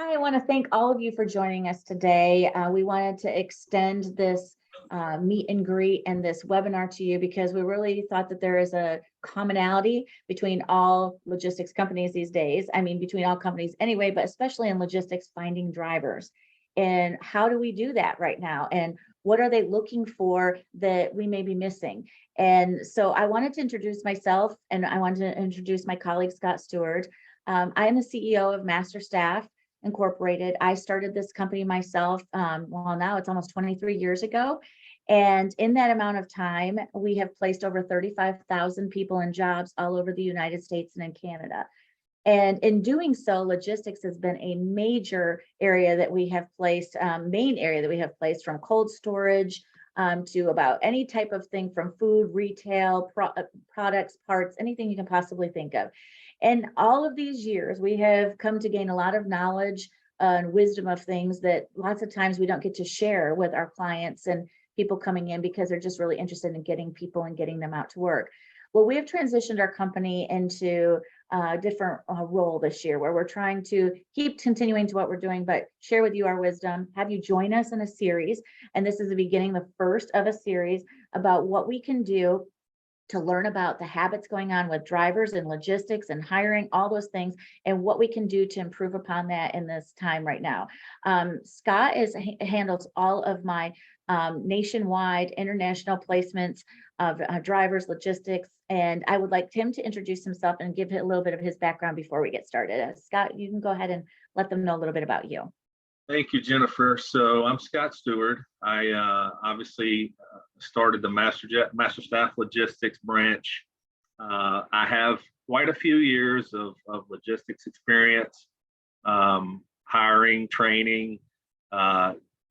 Hi, I want to thank all of you for joining us today. We wanted to extend this meet and greet and this webinar to you because we really thought that there is a commonality between all logistics companies these days. I mean, between all companies anyway, but especially in logistics, finding drivers. And how do we do that right now? And what are they looking for that we may be missing? And so I wanted to introduce myself and I wanted to introduce my colleague, Scott Stewart. I am the CEO of MasterStaff Incorporated. I started this company myself. Well, now it's almost 23 years ago. And in that amount of time, we have placed over 35,000 people in jobs all over the United States and in Canada. And in doing so, logistics has been a major area that we have placed, main area that we have placed, from cold storage to about any type of thing, from food, retail, products, parts, anything you can possibly think of. And all of these years, we have come to gain a lot of knowledge and wisdom of things that lots of times we don't get to share with our clients and people coming in because they're just really interested in getting people and getting them out to work. Well, we have transitioned our company into a different role this year, where we're trying to keep continuing to what we're doing, but share with you our wisdom, have you join us in a series. And this is the beginning, the first of a series about what we can do to learn about the habits going on with drivers and logistics and hiring, all those things, and what we can do to improve upon that in this time right now. Scott handles all of my nationwide international placements of drivers, logistics, and I would like him to introduce himself and give a little bit of his background before we get started. Scott, you can go ahead and let them know a little bit about you. Thank you, Jennifer. So I'm Scott Stewart. I obviously started the MasterStaff Logistics branch. I have quite a few years of logistics experience, hiring, training,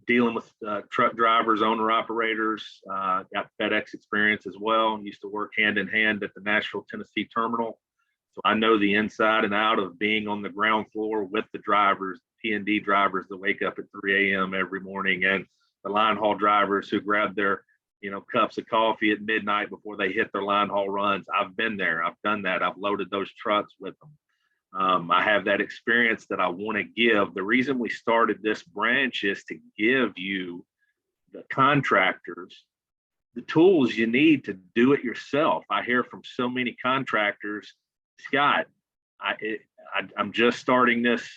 dealing with truck drivers, owner operators, got FedEx experience as well. Used to work hand in hand at the Nashville, Tennessee terminal. So I know the inside and out of being on the ground floor with the drivers, P&D drivers that wake up at 3 a.m. every morning, and the line haul drivers who grab their, cups of coffee at midnight before they hit their line haul runs. I've been there. I've done that. I've loaded those trucks with them. I have that experience that I want to give. The reason we started this branch is to give you, the contractors, the tools you need to do it yourself. I hear from so many contractors, Scott, I'm just starting this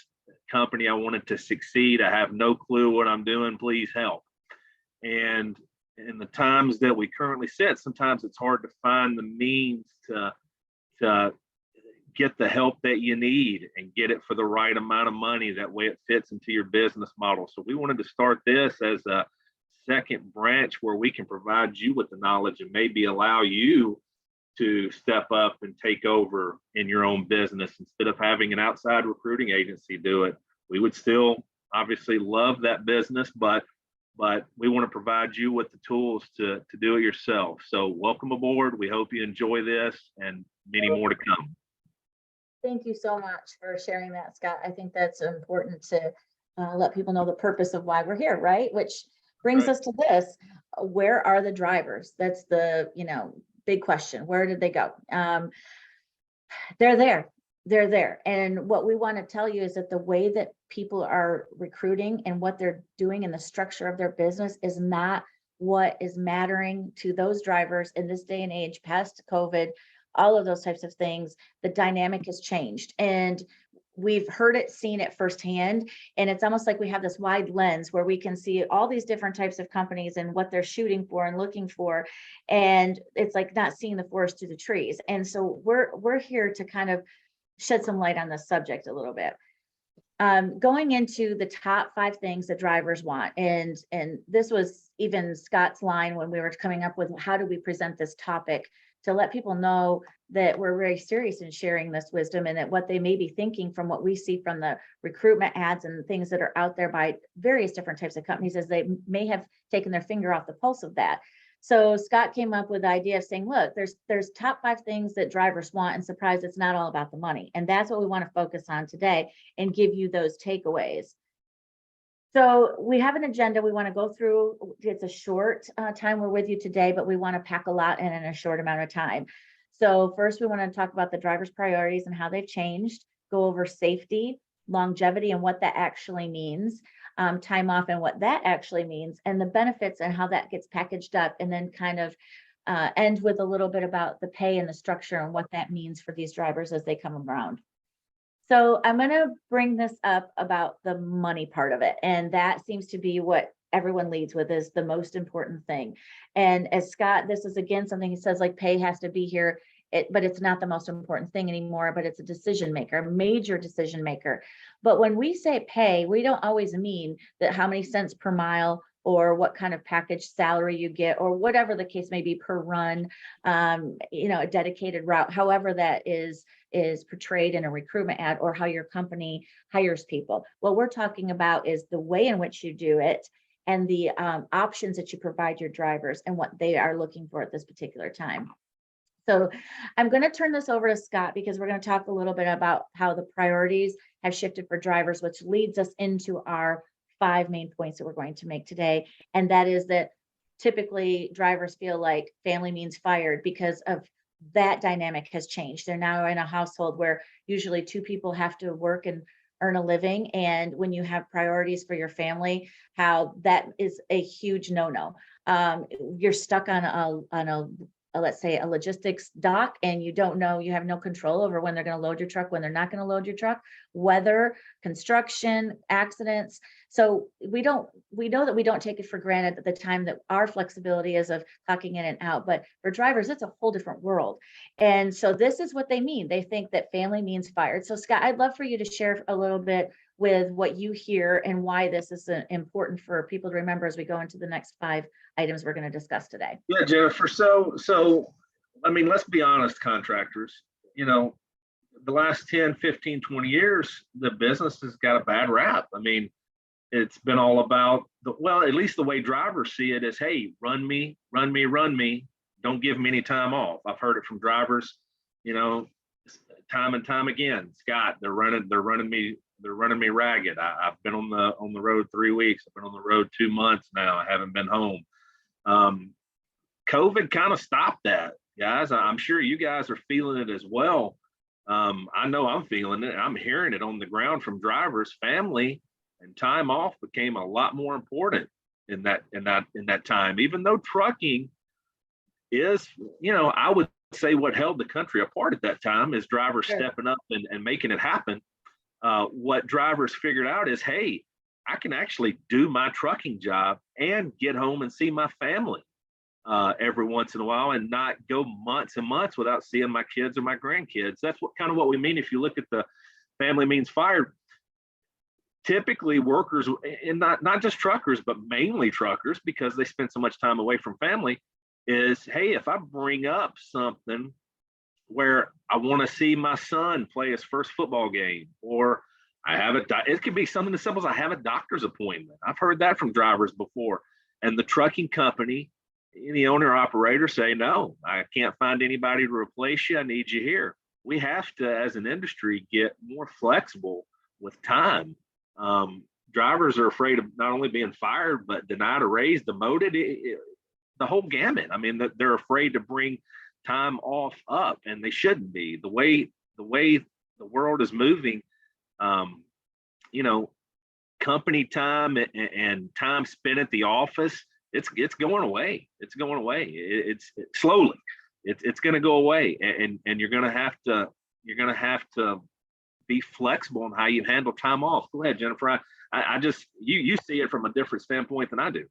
company. I wanted to succeed. I have no clue what I'm doing. Please help. And in the times that we currently sit, sometimes it's hard to find the means to get the help that you need and get it for the right amount of money. That way it fits into your business model. So we wanted to start this as a second branch where we can provide you with the knowledge and maybe allow you to step up and take over in your own business instead of having an outside recruiting agency do it. We would still obviously love that business, but we want to provide you with the tools to do it yourself. So welcome aboard. We hope you enjoy this and many more to come. Thank you so much for sharing that, Scott. I think that's important to let people know the purpose of why we're here, right? Which brings us to this. Where are the drivers? That's the, big question. Where did they go? They're there. And what we want to tell you is that the way that people are recruiting and what they're doing in the structure of their business is not what is mattering to those drivers in this day and age, past COVID, all of those types of things. The dynamic has changed, and we've heard it, seen it firsthand. And it's almost like we have this wide lens where we can see all these different types of companies and what they're shooting for and looking for. And it's like not seeing the forest through the trees. And so we're here to kind of shed some light on this subject a little bit. Going into the top 5 things that drivers want. And this was even Scott's line when we were coming up with how do we present this topic, to let people know that we're very serious in sharing this wisdom and that what they may be thinking from what we see from the recruitment ads and things that are out there by various different types of companies, as they may have taken their finger off the pulse of that. So Scott came up with the idea of saying, look, there's top 5 things that drivers want, and surprise, it's not all about the money. And that's what we want to focus on today and give you those takeaways. So we have an agenda we want to go through. It's a short time we're with you today, but we want to pack a lot in a short amount of time. So first, we want to talk about the driver's priorities and how they've changed, go over safety, longevity and what that actually means, time off and what that actually means, and the benefits and how that gets packaged up, and then kind of end with a little bit about the pay and the structure and what that means for these drivers as they come around. So I'm going to bring this up about the money part of it. And that seems to be what everyone leads with, is the most important thing. And as Scott, this is again something he says, like, pay has to be here, but it's not the most important thing anymore, but it's a decision maker, a major decision maker. But when we say pay, we don't always mean that how many cents per mile or what kind of package salary you get, or whatever the case may be per run, a dedicated route, however that is portrayed in a recruitment ad, or how your company hires people. What we're talking about is the way in which you do it, and the options that you provide your drivers and what they are looking for at this particular time. So I'm going to turn this over to Scott, because we're going to talk a little bit about how the priorities have shifted for drivers, which leads us into our 5 main points that we're going to make today. And that is that typically drivers feel like family means fired, because of that dynamic has changed. They're now in a household where usually 2 people have to work and earn a living. And when you have priorities for your family, how that is a huge no-no. You're stuck on a let's say a logistics dock, and you don't know, you have no control over when they're going to load your truck, when they're not going to load your truck, weather, construction, accidents. So we know that we don't take it for granted at the time that our flexibility is of clocking in and out, but for drivers, it's a whole different world. And so this is what they mean. They think that family means fired. So Scott, I'd love for you to share a little bit with what you hear and why this is important for people to remember as we go into the next 5 items we're going to discuss today. Yeah, Jennifer. So, I mean, let's be honest, contractors, the last 10, 15, 20 years, the business has got a bad rap. I mean, it's been all about at least the way drivers see it is, hey, run me. Don't give me any time off. I've heard it from drivers, time and time again. Scott, they're running me ragged. I've been on the road 3 weeks. I've been on the road 2 months now. I haven't been home. COVID kind of stopped that, guys. I'm sure you guys are feeling it as well. I know I'm feeling it. I'm hearing it on the ground from drivers. Family and time off became a lot more important in that time. Even though trucking is, I would say what held the country apart at that time is drivers stepping up and making it happen. What drivers figured out is, hey, I can actually do my trucking job and get home and see my family every once in a while, and not go months and months without seeing my kids or my grandkids. That's what we mean. If you look at the family means fired, typically workers, and not just truckers, but mainly truckers, because they spend so much time away from family, is, hey, if I bring up something where I want to see my son play his first football game, or it could be something as simple as I have a doctor's appointment. I've heard that from drivers before. And the trucking company, the owner operator, say, no, I can't find anybody to replace you. I need you here. We have to, as an industry, get more flexible with time. Drivers are afraid of not only being fired, but denied a raise, demoted, the whole gamut. I mean, they're afraid to bring time off up, and they shouldn't be. The way the world is moving, company time and time spent at the office, it's going away. It's going away. It's slowly. It's going to go away, and you're going to have to be flexible on how you handle time off. Go ahead, Jennifer. I just you see it from a different standpoint than I do.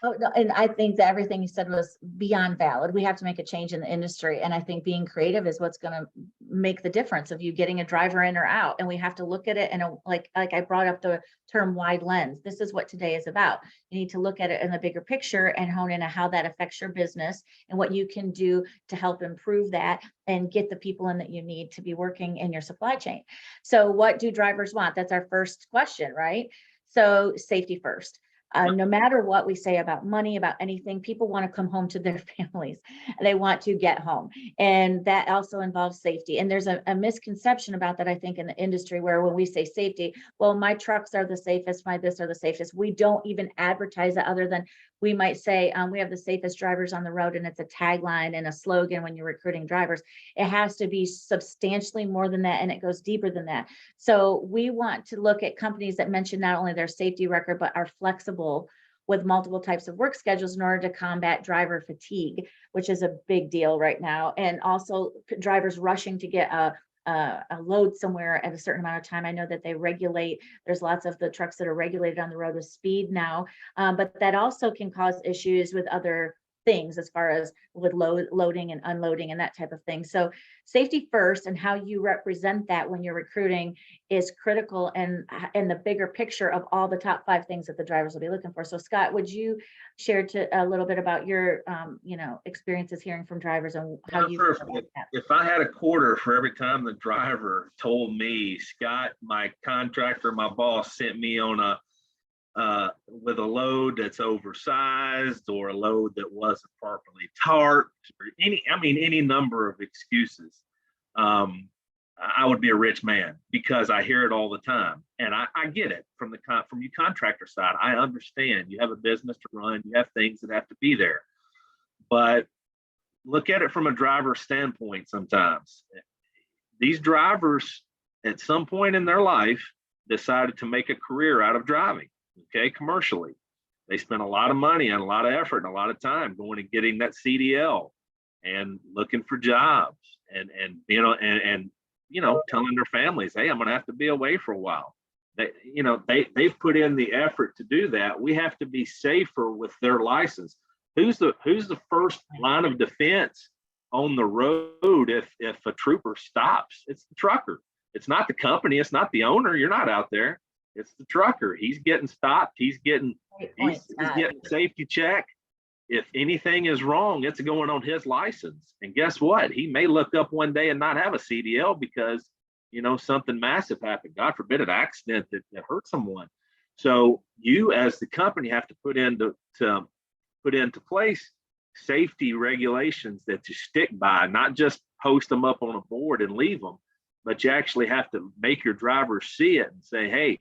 Oh, no, and I think that everything you said was beyond valid. We have to make a change in the industry. And I think being creative is what's going to make the difference of you getting a driver in or out. And we have to look at it in like I brought up the term wide lens. This is what today is about. You need to look at it in the bigger picture and hone in on how that affects your business and what you can do to help improve that and get the people in that you need to be working in your supply chain. So what do drivers want? That's our first question, right? So safety first. No matter what we say about money, about anything, people want to come home to their families. They want to get home. And that also involves safety. And there's a misconception about that, I think, in the industry, where when we say safety, well, my trucks are the safest, my this are the safest. We don't even advertise that, other than we might say, we have the safest drivers on the road, and it's a tagline and a slogan when you're recruiting drivers. It has to be substantially more than that, and it goes deeper than that. So we want to look at companies that mention not only their safety record, but are flexible with multiple types of work schedules in order to combat driver fatigue, which is a big deal right now. And also drivers rushing to get a load somewhere at a certain amount of time. I know that they regulate, there's lots of the trucks that are regulated on the road with speed now, but that also can cause issues with other things as far as with loading and unloading and that type of thing. So safety first, and how you represent that when you're recruiting is critical, and the bigger picture of all the top 5 things that the drivers will be looking for. So Scott, would you share a little bit about your experiences hearing from drivers and how you if I had a quarter for every time the driver told me, Scott, my contractor, my boss sent me on a with a load that's oversized, or a load that wasn't properly tarped, or any number of excuses, I would be a rich man, because I hear it all the time. And I get it from your contractor side. I understand you have a business to run, you have things that have to be there. But look at it from a driver standpoint sometimes. These drivers at some point in their life decided to make a career out of driving. Okay, commercially, they spent a lot of money and a lot of effort and a lot of time going and getting that CDL and looking for jobs, and telling their families, hey, I'm going to have to be away for a while. They've put in the effort to do that. We have to be safer with their license. Who's the first line of defense on the road if a trooper stops? It's the trucker. It's not the company. It's not the owner. You're not out there. It's the trucker. He's getting stopped. He's getting safety check. If anything is wrong, it's going on his license. And guess what? He may look up one day and not have a CDL because, something massive happened. God forbid, an accident that hurt someone. So you, as the company, have to put into place safety regulations that you stick by, not just post them up on a board and leave them, but you actually have to make your drivers see it and say, hey,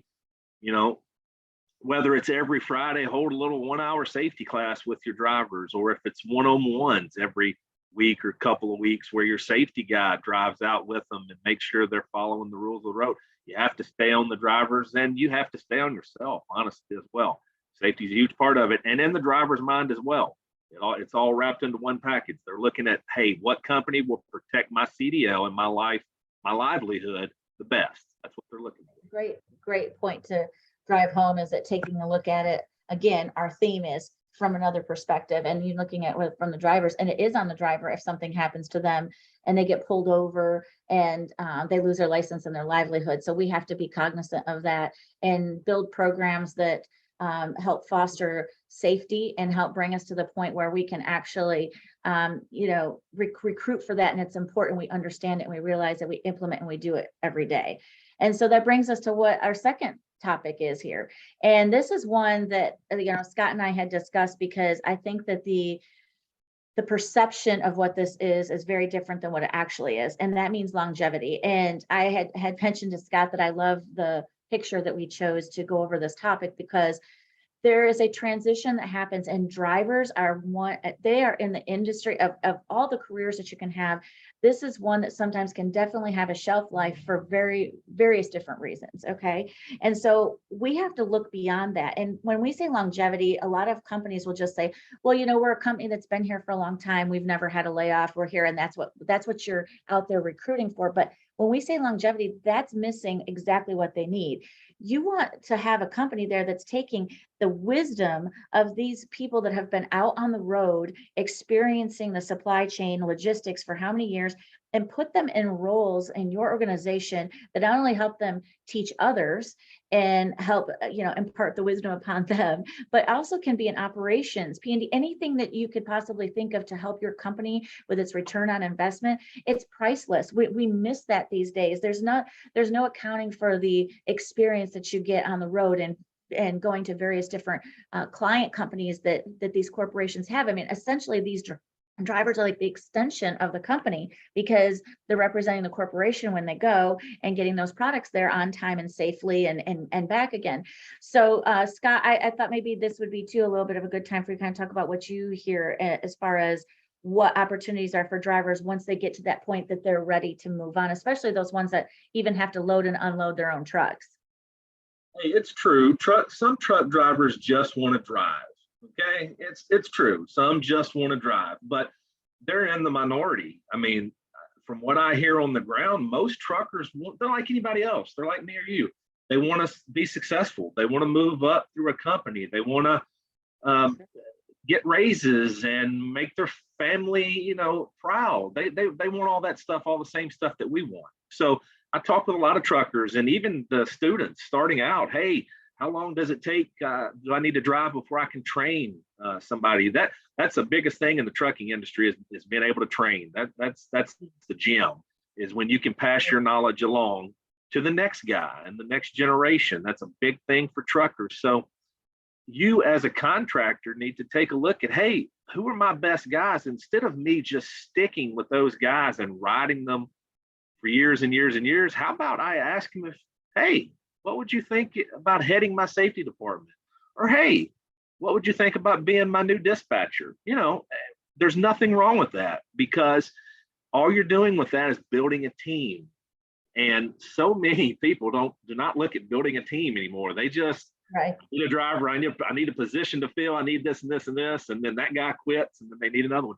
whether it's every Friday, hold a little 1-hour safety class with your drivers, or if it's one-on-ones every week or couple of weeks where your safety guy drives out with them and makes sure they're following the rules of the road. You have to stay on the drivers, and you have to stay on yourself, honestly, as well. Safety is a huge part of it, and in the driver's mind as well. It's all wrapped into one package. They're looking at, hey, what company will protect my CDL and my life, my livelihood the best? That's what they're looking for. Great point to drive home, is that taking a look at it again, our theme is from another perspective, and you're looking at it from the drivers, and it is on the driver if something happens to them and they get pulled over and they lose their license and their livelihood. So we have to be cognizant of that and build programs that help foster safety and help bring us to the point where we can actually recruit for that. And it's important we understand it and we realize that we implement and we do it every day. And so that brings us to what our second topic is here. And this is one that, Scott and I had discussed, because I think that the perception of what this is very different than what it actually is. And that means longevity. And I had mentioned to Scott that I love the picture that we chose to go over this topic, because there is a transition that happens, and drivers they are in the industry of all the careers that you can have. This is one that sometimes can definitely have a shelf life for various different reasons. Okay. And so we have to look beyond that. And when we say longevity, a lot of companies will just say, well, we're a company that's been here for a long time. We've never had a layoff. We're here. And that's what you're out there recruiting for. But when we say longevity, that's missing exactly what they need. You want to have a company there that's taking the wisdom of these people that have been out on the road, experiencing the supply chain logistics for how many years, and put them in roles in your organization that not only help them teach others and help, impart the wisdom upon them, but also can be in operations, P&D, anything that you could possibly think of to help your company with its return on investment. It's priceless. We miss that these days. There's no accounting for the experience that you get on the road and going to various different client companies that these corporations have. I mean, essentially drivers are like the extension of the company because they're representing the corporation when they go and getting those products there on time and safely and back again. So Scott, I thought maybe this would be too a little bit of a good time for you to kind of talk about what you hear as far as what opportunities are for drivers once they get to that point that they're ready to move on, especially those ones that even have to load and unload their own trucks. Hey, it's true. Some truck drivers just want to drive. Okay, it's true. Some just want to drive, but they're in the minority. I mean, from what I hear on the ground, most truckers they're like anybody else. They're like me or you. They want to be successful. They want to move up through a company. They want to get raises and make their family, proud. They want all that stuff, all the same stuff that we want. So I talk with a lot of truckers and even the students starting out. Hey, how long does it take? Do I need to drive before I can train somebody? That's the biggest thing in the trucking industry is being able to train. That's the gem, is when you can pass your knowledge along to the next guy and the next generation. That's a big thing for truckers. So you as a contractor need to take a look at, hey, who are my best guys? Instead of me just sticking with those guys and riding them for years and years and years, how about I ask them hey, what would you think about heading my safety department? Or, hey, what would you think about being my new dispatcher? There's nothing wrong with that, because all you're doing with that is building a team. And so many people do not look at building a team anymore. They just need a driver. I need a position to fill. I need this and this and this. And then that guy quits and then they need another one.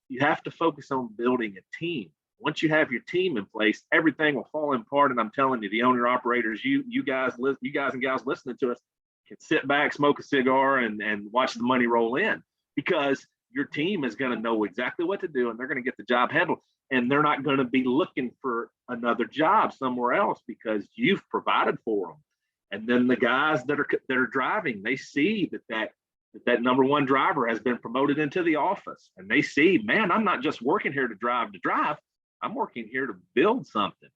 You have to focus on building a team. Once you have your team in place, everything will fall apart. And I'm telling you, the owner operators, you guys and gals listening to us can sit back, smoke a cigar, and watch the money roll in, because your team is going to know exactly what to do and they're going to get the job handled. And they're not going to be looking for another job somewhere else because you've provided for them. And then the guys that are driving, they see that number one driver has been promoted into the office, and they see, man, I'm not just working here to drive. I'm working here to build something.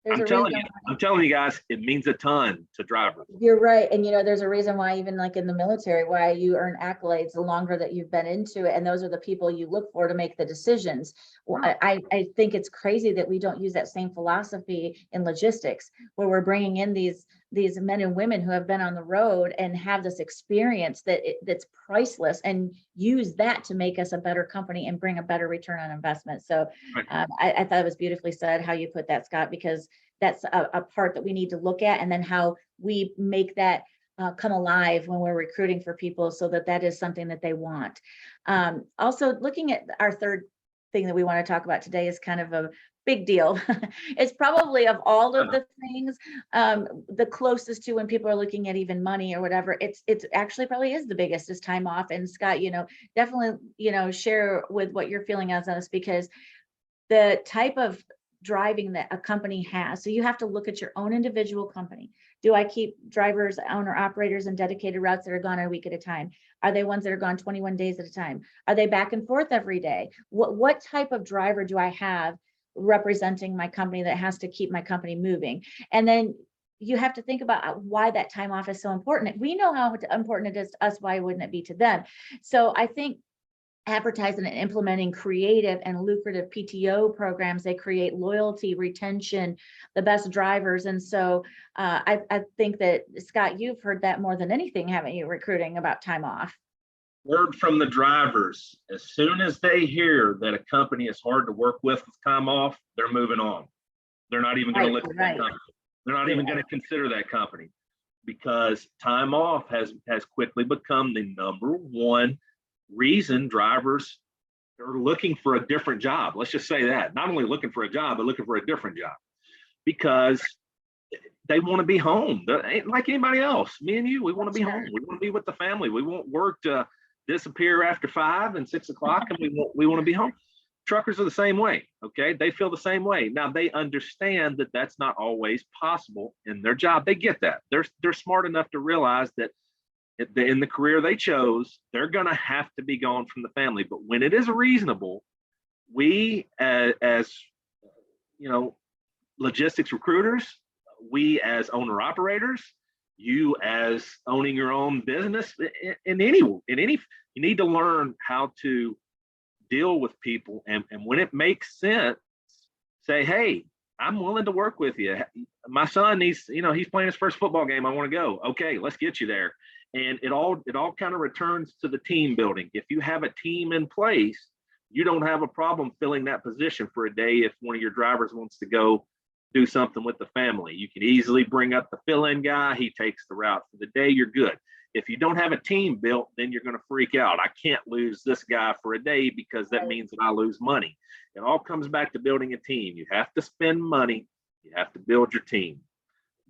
I'm telling you guys, it means a ton to drivers. You're right. And there's a reason why, even like in the military, why you earn accolades the longer that you've been into it. And those are the people you look for to make the decisions. Well, I think it's crazy that we don't use that same philosophy in logistics, where we're bringing in these men and women who have been on the road and have this experience that's priceless, and use that to make us a better company and bring a better return on investment. So I thought it was beautifully said how you put that, Scott, because that's a part that we need to look at, and then how we make that come alive when we're recruiting for people, so that is something that they want. Also, looking at our third thing that we want to talk about today is kind of a big deal. It's probably, of all of the things, the closest to when people are looking at even money or whatever. It's actually probably is the biggest, is time off. And Scott, definitely, share with what you're feeling on this, because the type of driving that a company has. So you have to look at your own individual company. Do I keep drivers, owner operators, and dedicated routes that are gone a week at a time? Are they ones that are gone 21 days at a time? Are they back and forth every day? What type of driver do I have representing my company that has to keep my company moving? And then you have to think about why that time off is so important. If we know how important it is to us, why wouldn't it be to them? So I think advertising and implementing creative and lucrative PTO programs, they create loyalty, retention, the best drivers. And so I think that, Scott, you've heard that more than anything, haven't you, recruiting, about time off? Word from the drivers: as soon as they hear that a company is hard to work with time off, they're moving on. They're not even going to look at that company. They're not even going to consider that company, because time off has quickly become the number one reason drivers are looking for a different job. Let's just say that. Not only looking for a job, but looking for a different job, because they want to be home. They're like anybody else. Me and you, we want to be home. We want to be with the family. We want work to disappear after 5 and 6 o'clock, and we want to be home. Truckers are the same way. Okay, they feel the same way. Now, they understand that that's not always possible in their job. They get that. They're smart enough to realize that in the career they chose, they're going to have to be gone from the family. But when it is reasonable, we as logistics recruiters, we as owner operators, you as owning your own business, in any, you need to learn how to deal with people, and when it makes sense, say, hey, I'm willing to work with you. My son needs, he's playing his first football game. I want to go. Okay, let's get you there. And it all kind of returns to the team building. If you have a team in place, you don't have a problem filling that position for a day. If one of your drivers wants to go do something with the family, you can easily bring up the fill-in guy. He takes the route for the day. You're good. If you don't have a team built, then you're going to freak out. I can't lose this guy for a day because that means that I lose money. It all comes back to building a team. You have to spend money. You have to build your team.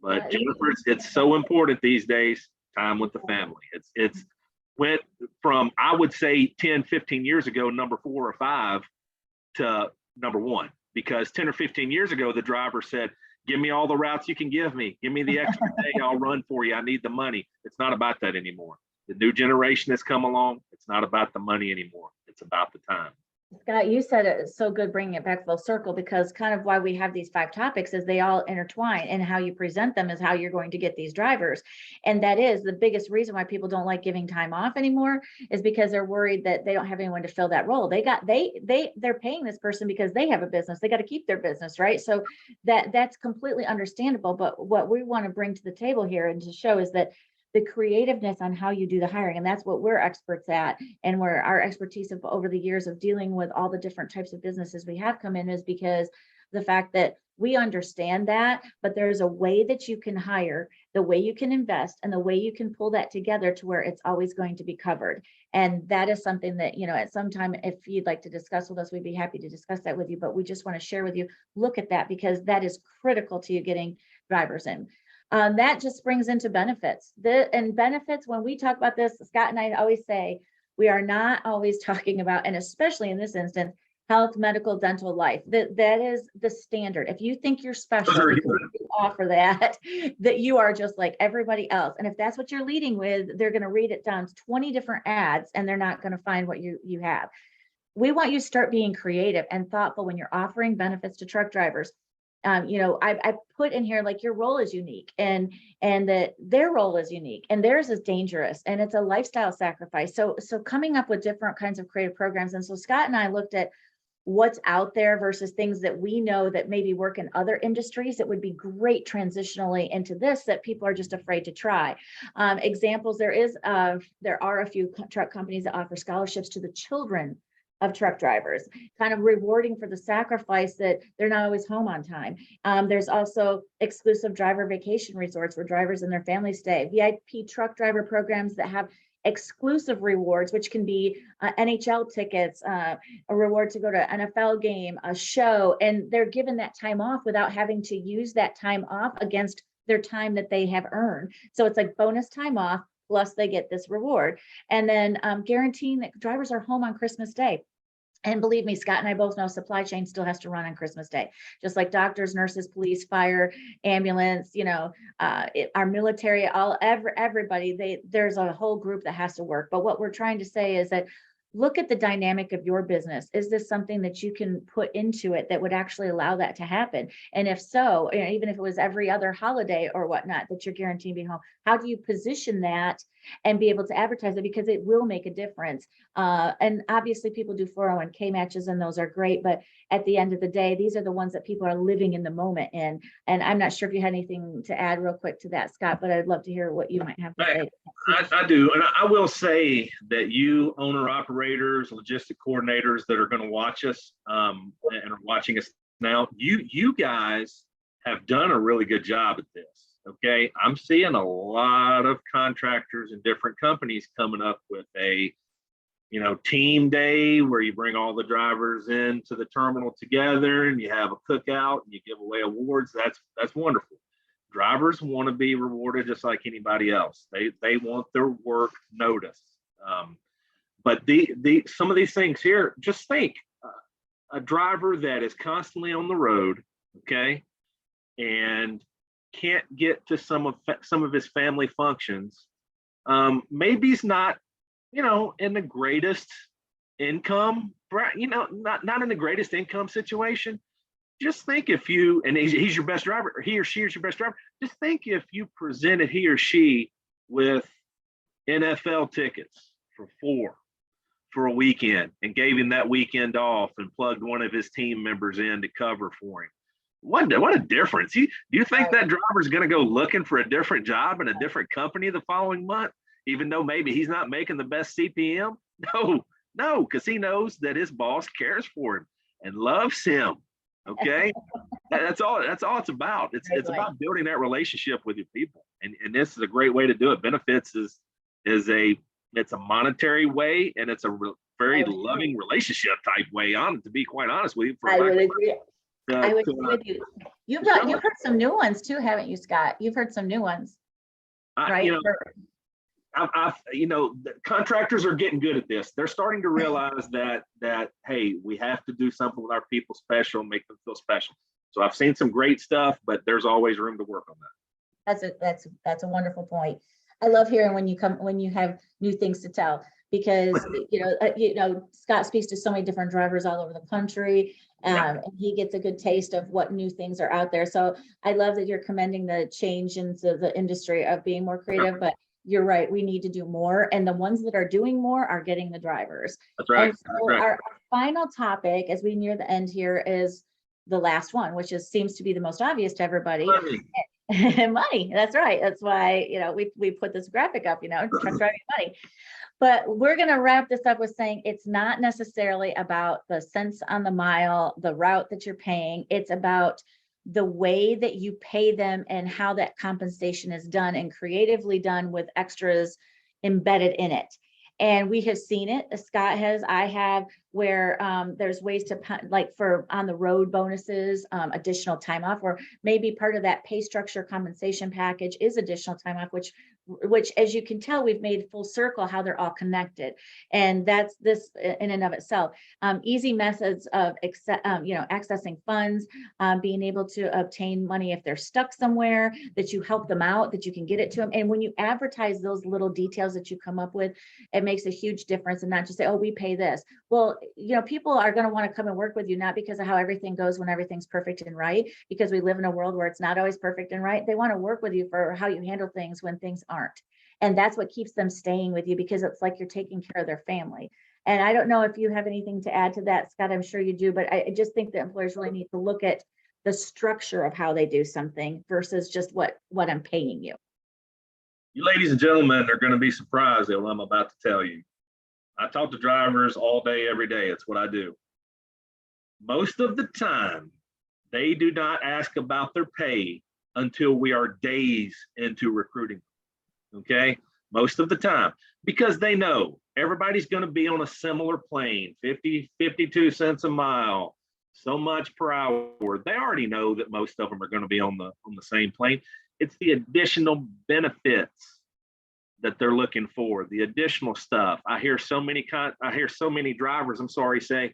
But Jennifer, it's so important these days, time with the family. It's went from, I would say 10, 15 years ago, number 4 or 5 to number 1, because 10 or 15 years ago, the driver said, give me all the routes you can give me. Give me the extra day. I'll run for you. I need the money. It's not about that anymore. The new generation has come along. It's not about the money anymore. It's about the time. Scott, you said it's so good bringing it back full circle, because kind of why we have these 5 topics is they all intertwine, and how you present them is how you're going to get these drivers. And that is the biggest reason why people don't like giving time off anymore, is because they're worried that they don't have anyone to fill that role. They're paying this person because they have a business. They got to keep their business, right? So that's completely understandable. But what we want to bring to the table here and to show is that the creativeness on how you do the hiring. And that's what we're experts at. And where our expertise of over the years of dealing with all the different types of businesses we have come in is because the fact that we understand that, but there's a way that you can hire, the way you can invest, and the way you can pull that together to where it's always going to be covered. And that is something that, at some time, if you'd like to discuss with us, we'd be happy to discuss that with you. But we just want to share with you, look at that, because that is critical to you getting drivers in. That just brings into benefits. And benefits, when we talk about this, Scott and I always say, we are not always talking about, and especially in this instance, health, medical, dental, life. That is the standard. If you think you're special because you offer that you are just like everybody else. And if that's what you're leading with, they're going to read it down to 20 different ads, and they're not going to find what you have. We want you to start being creative and thoughtful when you're offering benefits to truck drivers. I put in here, like, your role is unique, and that their role is unique, and theirs is dangerous, and it's a lifestyle sacrifice. So coming up with different kinds of creative programs. And so Scott and I looked at what's out there versus things that we know that maybe work in other industries that would be great transitionally into this, that people are just afraid to try. Examples, there are a few truck companies that offer scholarships to the children of truck drivers, kind of rewarding for the sacrifice that they're not always home on time. There's also exclusive driver vacation resorts where drivers and their families stay, VIP truck driver programs that have exclusive rewards, which can be NHL tickets, a reward to go to an NFL game, a show, and they're given that time off without having to use that time off against their time that they have earned. So it's like bonus time off, plus they get this reward. And then guaranteeing that drivers are home on Christmas Day. And believe me, Scott and I both know supply chain still has to run on Christmas Day, just like doctors, nurses, police, fire, ambulance, our military, everybody, there's a whole group that has to work. But what we're trying to say is that look at the dynamic of your business. Is this something that you can put into it that would actually allow that to happen? And if so, even if it was every other holiday or whatnot that you're guaranteed to be home, how do you position that and be able to advertise it? Because it will make a difference. And obviously people do 401k matches, and those are great. But at the end of the day, these are the ones that people are living in the moment in. And I'm not sure if you had anything to add real quick to that, Scott, but I'd love to hear what you might have to say. I do. And I will say that you owner operators, logistic coordinators that are going to watch us and are watching us now, you guys have done a really good job at this. Okay. I'm seeing a lot of contractors and different companies coming up with a team day where you bring all the drivers into the terminal together and you have a cookout and you give away awards. That's wonderful. Drivers want to be rewarded just like anybody else. They want their work noticed. But some of these things here, just think, a driver that is constantly on the road, okay, and can't get to some of his family functions. Maybe he's not, in the greatest income, not in the greatest income situation. Just think if he's your best driver, or he or she is your best driver. Just think if you presented he or she with NFL tickets for for a weekend and gave him that weekend off and plugged one of his team members in to cover for him. What a difference. Do you think that driver's going to go looking for a different job in a different company the following month, even though maybe he's not making the best CPM? No, because he knows that his boss cares for him and loves him. Okay. That's all it's about. It's about building that relationship with your people. And this is a great way to do it. Benefits is it's a monetary way, and it's a very loving relationship type way on it, to be quite honest with you. I would agree. I would agree with you. You've heard some new ones too, haven't you, Scott? You've heard some new ones, right? The contractors are getting good at this. They're starting to realize that hey, we have to do something with our people special, make them feel special. So I've seen some great stuff, but there's always room to work on that. That's a wonderful point. I love hearing when you have new things to tell, because Scott speaks to so many different drivers all over the country, and he gets a good taste of what new things are out there. So I love that you're commending the change into the industry of being more creative, but you're right, we need to do more, and the ones that are doing more are getting the drivers. That's right. And so our final topic as we near the end here is the last one, which seems to be the most obvious to everybody. Money. That's right. That's why, we put this graphic up, truck driving money. But we're going to wrap this up with saying it's not necessarily about the cents on the mile, the route that you're paying. It's about the way that you pay them and how that compensation is done and creatively done with extras embedded in it. And we have seen it, Scott has, I have, where there's ways to, like for on the road bonuses, additional time off, or maybe part of that pay structure compensation package is additional time off, which as you can tell, we've made full circle how they're all connected. And that's this in and of itself. Easy methods of accessing funds, being able to obtain money if they're stuck somewhere, that you help them out, that you can get it to them. And when you advertise those little details that you come up with, it makes a huge difference, and not just say, oh, we pay this. Well, people are going to want to come and work with you, not because of how everything goes when everything's perfect and right, because we live in a world where it's not always perfect and right. They want to work with you for how you handle things when things aren't. And that's what keeps them staying with you, because it's like you're taking care of their family. And I don't know if you have anything to add to that, Scott. I'm sure you do, but I just think that employers really need to look at the structure of how they do something versus just what I'm paying you. You ladies and gentlemen are going to be surprised at what I'm about to tell you. I talk to drivers all day, every day. It's what I do. Most of the time, they do not ask about their pay until we are days into recruiting. Okay? Most of the time, because they know everybody's going to be on a similar plane, 52 cents a mile, so much per hour. They already know that most of them are going to be on the same plane. It's the additional benefits that they're looking for, the additional stuff. I hear so many drivers, say,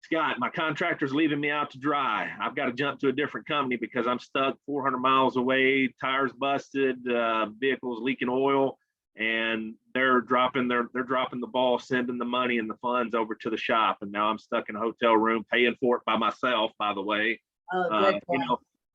Scott, my contractor's leaving me out to dry. I've got to jump to a different company because I'm stuck 400 miles away, tires busted, vehicles leaking oil, and they're dropping the ball, sending the money and the funds over to the shop. And now I'm stuck in a hotel room, paying for it by myself, by the way. Oh, good point.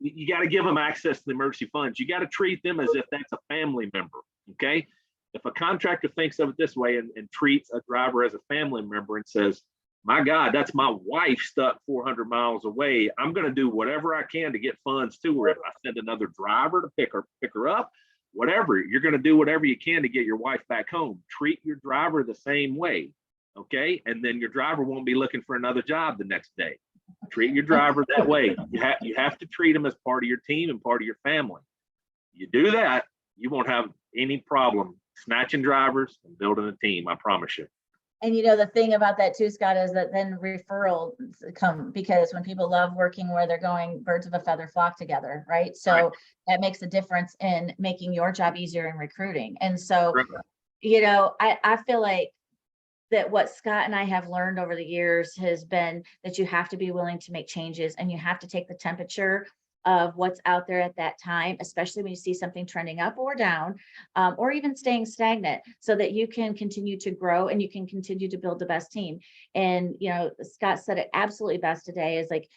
You got to give them access to the emergency funds. You got to treat them as if that's a family member. Okay. If a contractor thinks of it this way and treats a driver as a family member and says, my God, that's my wife stuck 400 miles away, I'm going to do whatever I can to get funds to her. If I send another driver to pick her up, whatever, you're going to do whatever you can to get your wife back home. Treat your driver the same way. Okay. And then your driver won't be looking for another job the next day. Treat your driver that way. You have to treat them as part of your team and part of your family. You do that, you won't have any problem snatching drivers and building a team. I promise you. And the thing about that too, Scott, is that then referrals come, because when people love working where they're going, birds of a feather flock together, right? So that makes a difference in making your job easier in recruiting. And so, I feel like that what Scott and I have learned over the years has been that you have to be willing to make changes, and you have to take the temperature of what's out there at that time, especially when you see something trending up or down, or even staying stagnant, so that you can continue to grow and you can continue to build the best team. And, Scott said it absolutely best today, is like,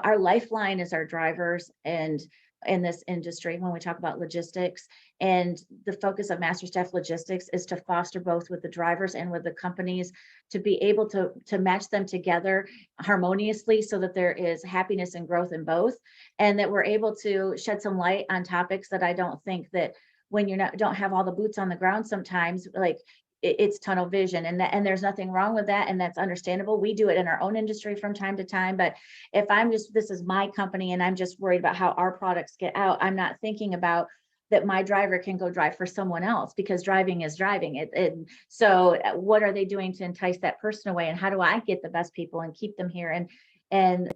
our lifeline is our drivers, and in this industry when we talk about logistics. And the focus of MasterStaff Logistics is to foster both with the drivers and with the companies to be able to match them together harmoniously so that there is happiness and growth in both, and that we're able to shed some light on topics that I don't think that when you're not don't have all the boots on the ground sometimes, like it's tunnel vision, and there's nothing wrong with that, and that's understandable. We do it in our own industry from time to time, but if this is my company and I'm just worried about how our products get out, I'm not thinking about that my driver can go drive for someone else, because driving is driving. So what are they doing to entice that person away, and how do I get the best people and keep them here? And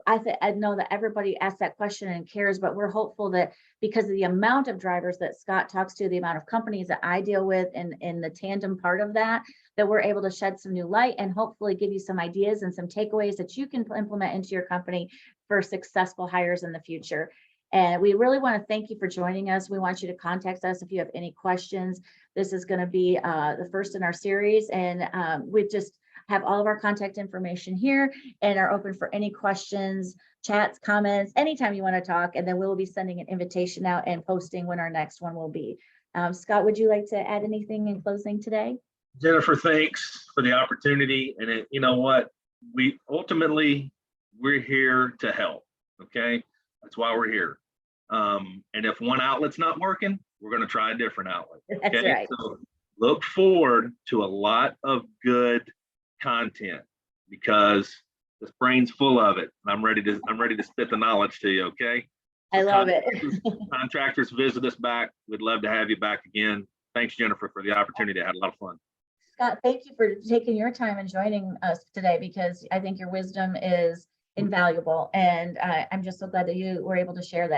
I know that everybody asks that question and cares, but we're hopeful that because of the amount of drivers that Scott talks to, the amount of companies that I deal with, and in the tandem part of that, that we're able to shed some new light and hopefully give you some ideas and some takeaways that you can implement into your company for successful hires in the future. And we really want to thank you for joining us. We want you to contact us if you have any questions. This is going to be the first in our series, and we just have all of our contact information here and are open for any questions, chats, comments, anytime you want to talk. And then we'll be sending an invitation out and posting when our next one will be. Scott, would you like to add anything in closing today? Jennifer, thanks for the opportunity. And you know what? We're here to help. Okay. That's why we're here. And if one outlet's not working, we're going to try a different outlet. Okay? That's right. So look forward to a lot of good content, because this brain's full of it. And I'm ready to spit the knowledge to you. Okay. I love it. Contractors, visit us back. We'd love to have you back again. Thanks, Jennifer, for the opportunity. I had a lot of fun. Scott, thank you for taking your time and joining us today, because I think your wisdom is invaluable. And I'm just so glad that you were able to share that